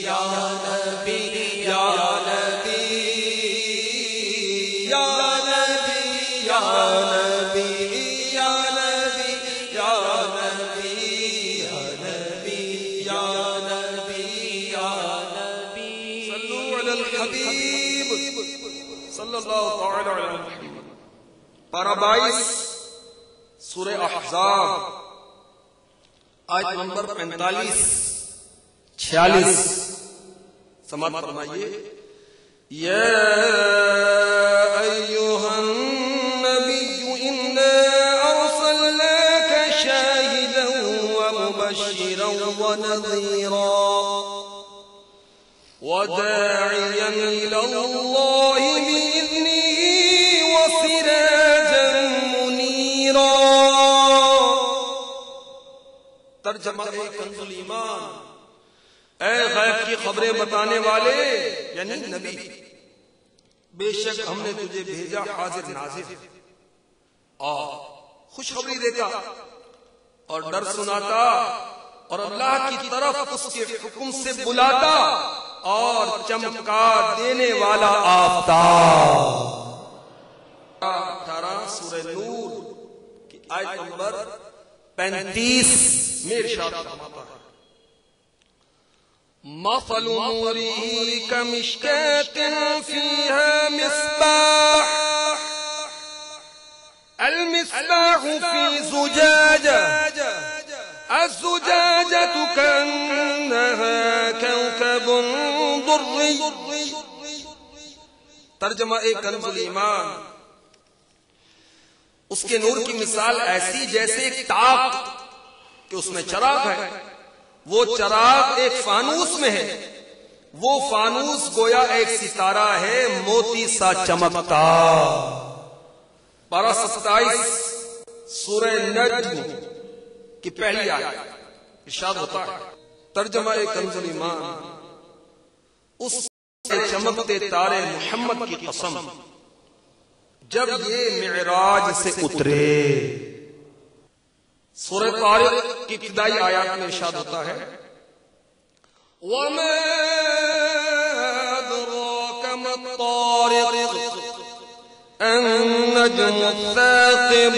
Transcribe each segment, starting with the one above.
یا نبی یا نبی یا نبی یا نبی یا نبی یا نبی یا نبی یا نبی یا نبی صلو علی الحبیب صلی اللہ تعالی علی محمد. پارہ 22 سورہ احزاب آیت نمبر 45-46 سماعت فرمائیے. یا ایھا النبی انا ارسلناک شاہدا ومبشرا ونذیرا وداعیا الی اللہ بإذنہ وسراجا منیرا. ترجمہ کنز الایمان، اے غیب کی خبریں بتانے والے یعنی نبی، بے شک ہم نے تجھے بھیجا حاضر ناظر اور خوشخبری دیتا اور ڈر سناتا اور اللہ کی طرف اس کے حکم سے بلاتا اور چمکا دینے والا آفتاب. 18 سورہ نور کی آیت نمبر 35 میں ارشاد فرماتا ہے. مثل نوره كمشكاة فيها مصباح المصباح في زجاجة الزجاجة كأنها كوكب دري. ترجمہ کنز الایمان، اس کے نور کی مثال ایسی جیسے ایک تاق کہ اس میں چراغ ہے، وہ چراغ ایک فانوس میں ہے، وہ فانوس گویا ایک ستارہ ہے موتی سا چمکتا. پارہ 27 سورہ نجم کی پہلی آیت ارشاد ہوتا ہے. ترجمہ کنز الایمان، اس چمکتے تارے محمد کی قسم جب یہ معراج سے اترے. سورہ طارق کی ابتدائی آیات میں ارشاد ہوتا ہے وَمَا أَدْرَاكَ مَا الطَّارِقُ النَّجْمُ الثَّاقِبُ.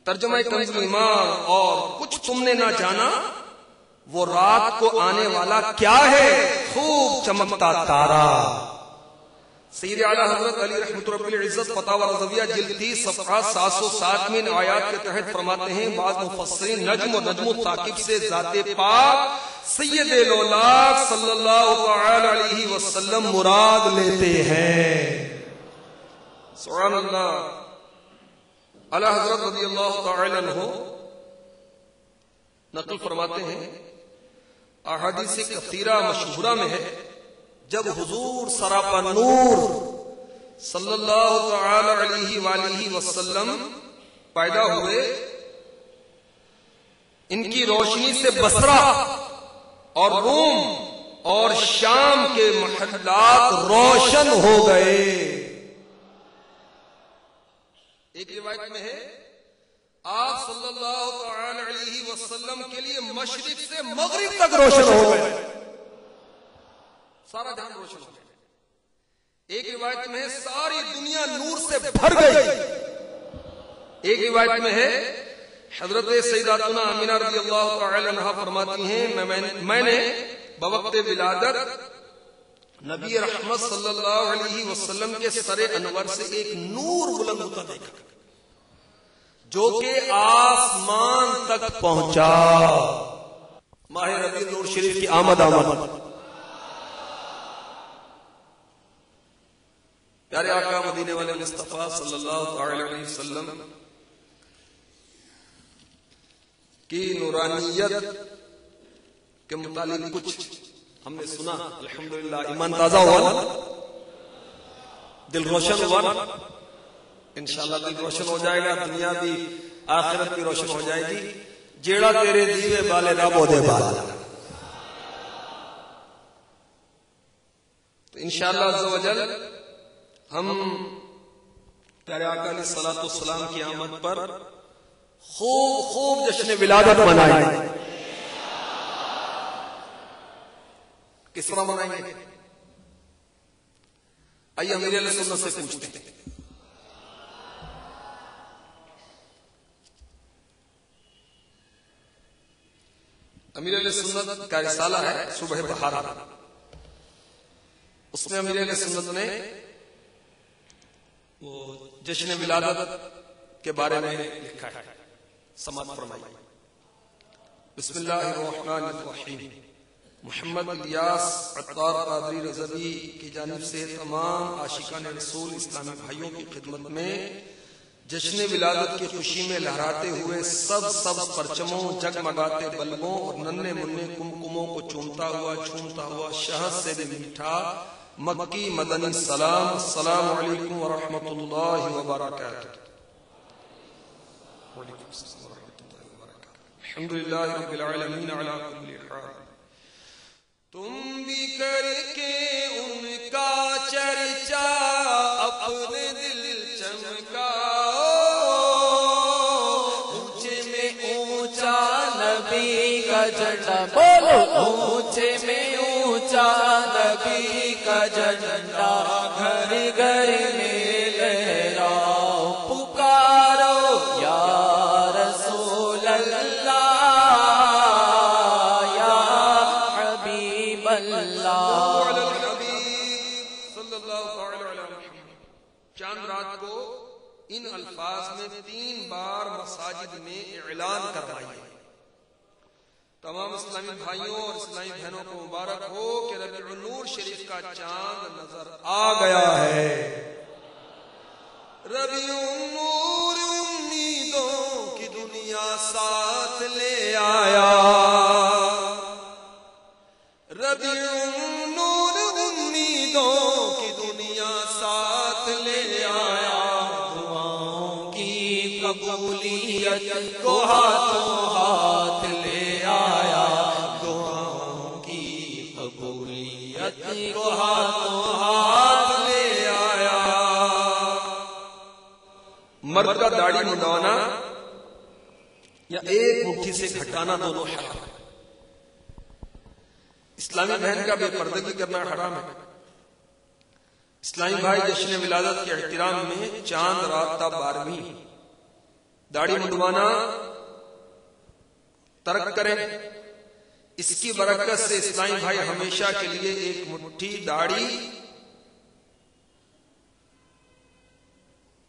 ترجمہ کنز الایمان، اور کچھ تم نے نہ جانا وہ رات کو آنے والا کیا ہے، خوب چمکتا تارا. سید اعلیٰ حضرت علی رحمۃ رب العزت فتاوی رضویہ جلد 30 صفحہ 707 میں آیات کے تحت فرماتے ہیں بعض مفسرین نجم و نجم الثاقب سے ذات پاک سید الاولاق صلی اللہ تعالی علیہ وسلم مراد لیتے ہیں. سبحان اللہ. اعلیٰ حضرت رضی اللہ تعالی عنہ نقل فرماتے ہیں، احادیث کثیرہ مشہورہ میں ہے، جب حضور سراپا نور صلی اللہ تعالی علیہ وآلہ وسلم پیدا ہوئے، ان کی روشنی سے بصرہ اور روم اور شام کے محلات روشن ہو گئے. ایک روایت میں ہے آپ صلی اللہ تعالی علیہ وسلم کے لیے مشرق سے مغرب تک روشن ہو گئے، سارا جہان روشن ہو گیا. ایک روایت میں ہے ساری دنیا نور سے بھر گئی. ایک روایت میں ہے حضرت سیداتنا آمینہ رضی اللہ تعالی عنہ فرماتی ہیں میں نے بوقت ولادت نبی رحمت صلی اللہ علیہ وسلم کے سر انور سے ایک نور بلند ہوتا دیکھا جو کہ آسمان تک پہنچا. ماہ ربیع نور شریف کی آمد. پیارے آقا مدینے والے مصطفیٰ صلی اللہ تعالی علیہ وسلم کی نورانیت کے متعلق کچھ ہم نے سنا. الحمدللہ ایمان تازہ ہوا، دل روشن ہوا. انشاءاللہ دل روشن ہو جائے گا، دنیا بھی آخرت بھی روشن ہو جائے گی. جیڑا تیرے دیوے بالے رب ہو دے بال. تو انشاءاللہ عز و جل ہم پیارے آقا علیہ الصلوۃ والسلام کی آمد پر خوب جشن ولادت منائیں. کس طرح منائیں گے؟ آئیے امیر اہل سنت سے پوچھتے ہیں. امیر اہل سنت کا رسالہ ہے صبح بہار، اس میں امیر اہل سنت نے وہ جشن ولادت کے بارے میں لکھا ہے. سماعت فرمائیے. بسم اللہ الرحمن الرحیم. محمد الیاس عطار قادری رضوی کی جانب سے تمام عاشقان رسول اسلامی بھائیوں کی خدمت میں جشن ولادت کی خوشی میں لہراتے ہوئے سبز پرچموں، جگمگاتے بلبوں اور ننھے منھے کمکموں کو چھومتا ہوا شہد سے بھی میٹھا مکی مدنی سلام. السلام علیکم ورحمۃ اللہ وبرکاتہ. الحمد للہ رب العالمین علی کل حال. تم بھی کر کے ان کا چرچا اپنے دل چمکاؤ، اونچے میں اونچا نبی کا جھنڈا بولو، اونچے میں اونچا نبی کا جھنڈا گھر گھر میں لہراؤ، پکارو یا رسول اللہ یا حبیب اللہ. چاند رات کو ان الفاظ میں 3 بار مساجد میں اعلان کروائیے. تمام اسلامی بھائیوں اور اسلامی بہنوں کو مبارک ہو کہ ربیع النور شریف کا چاند نظر آ گیا ہے. ربیع النور امیدوں کی دنیا ساتھ لے آیا، ربیع النور امیدوں کی دنیا ساتھ لے آیا. دعاؤں کی قبولیت کو ہاتھوں ہاتھ لے آیا، دعاؤں کی قبولیت کو ہاتھوں ہاتھ لے آیا. مرد کا داڑھی منڈوانا یا ایک مٹھی سے گھٹانا دونوں حرام ہے. اسلامی بہن کا بے پردگی کرنا حرام ہے. اسلامی بھائی جشن ولادت کے احترام میں چاند رات تا 12ویں داڑھی منڈوانا ترک کریں. اس کی برکت سے اسلامی بھائی ہمیشہ کے لیے ایک مٹھی داڑھی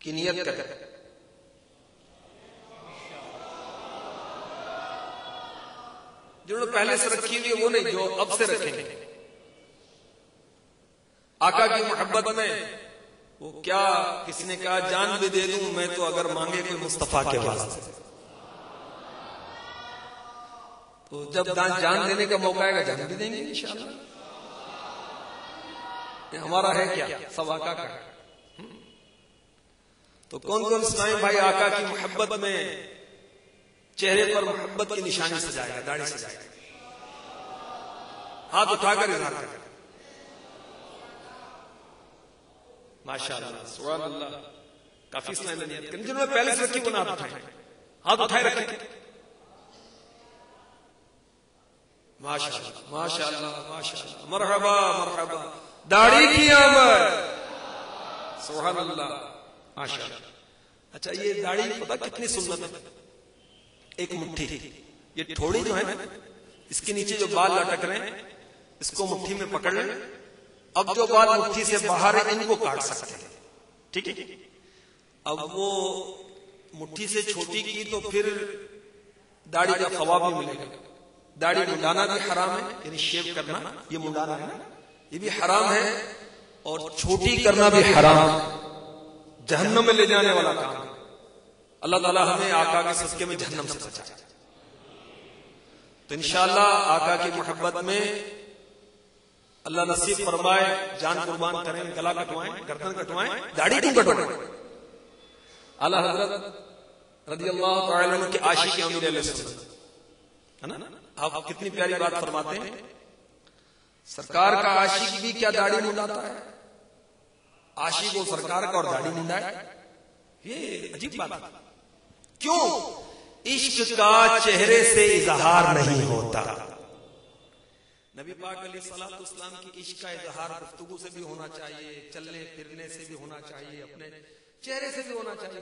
کی نیت کریں. جنہوں نے پہلے سے رکھی ہوئی وہ نہیں، جو اب سے رکھیں گے. آقا کی محبت میں وہ کیا کسی نے کہا جان بھی دے دوں میں تو اگر مانگے کوئی مصطفیٰ کے واسطے. تو جب جان دینے کا موقع آئے گا جان بھی دیں گے انشاءاللہ. یہ ہمارا ہے کیا، سب آقا کا ہے. تو کون کون اسلامی بھائی آقا کی محبت میں چہرے پر محبت کی نشانی سجائے گا، داڑھی سجائے گا؟ ہاتھ اٹھا کر اظہار کریں. ماشاءاللہ سبحان اللہ. کافی اسلامی نیت کریں. جنہوں نے پہلے سے رکھی وہ ہاتھ اٹھائیں، ہاتھ اٹھائے رکھیں. ماشاءاللہ ماشاءاللہ ماشاءاللہ. مرحبا مرحبا. داڑھی کی آمد. سبحان اللہ ماشاءاللہ. اچھا یہ داڑھی پتہ کتنی سنت ہے؟ ایک مٹھی. یہ تھوڑی جو ہے اس کے نیچے جو بال لٹک رہے ہیں اس کو مٹھی میں پکڑ لیں. اب جو بال مٹھی سے باہر ہیں ان کو کاٹ سکتے ہیں، ٹھیک ہے. اب وہ مٹھی سے چھوٹی کی تو پھر داڑھی کا ثواب بھی ملے گا. داڑھی منڈانا بھی حرام ہے، یعنی شیو کرنا، یہ منڈانا ہے یہ بھی حرام ہے، اور چھوٹی کرنا بھی حرام ہے. جہنم میں لے جانے والا کام ہے. اللہ تعالیٰ ہمیں آقا کے صدقے میں جہنم سے بچائے. تو انشاءاللہ آقا کی محبت میں اللہ نصیب فرمائے جان قربان کریں، گلا کٹوائیں، گردن کٹوائیں، داڑھی کیوں کٹوائیں؟ اعلیٰ حضرت رضی اللہ تعالی عنہ کے عاشق امیر اہل سنت ہے نا. آپ کتنی پیاری بات فرماتے ہیں. سرکار کا عاشق بھی کیا داڑھی منڈاتا ہے؟ عاشق و سرکار کا اور داڑھی منڈائے، یہ عجیب بات ہے. کیوں؟ عشق کا چہرے سے اظہار نہیں ہوتا. نبی پاک علیہ الصلوۃ والسلام کی عشق کا اظہار گفتگو سے بھی ہونا چاہیے، چلنے پھرنے سے بھی ہونا چاہیے، اپنے چہرے سے بھی ہونا چاہیے۔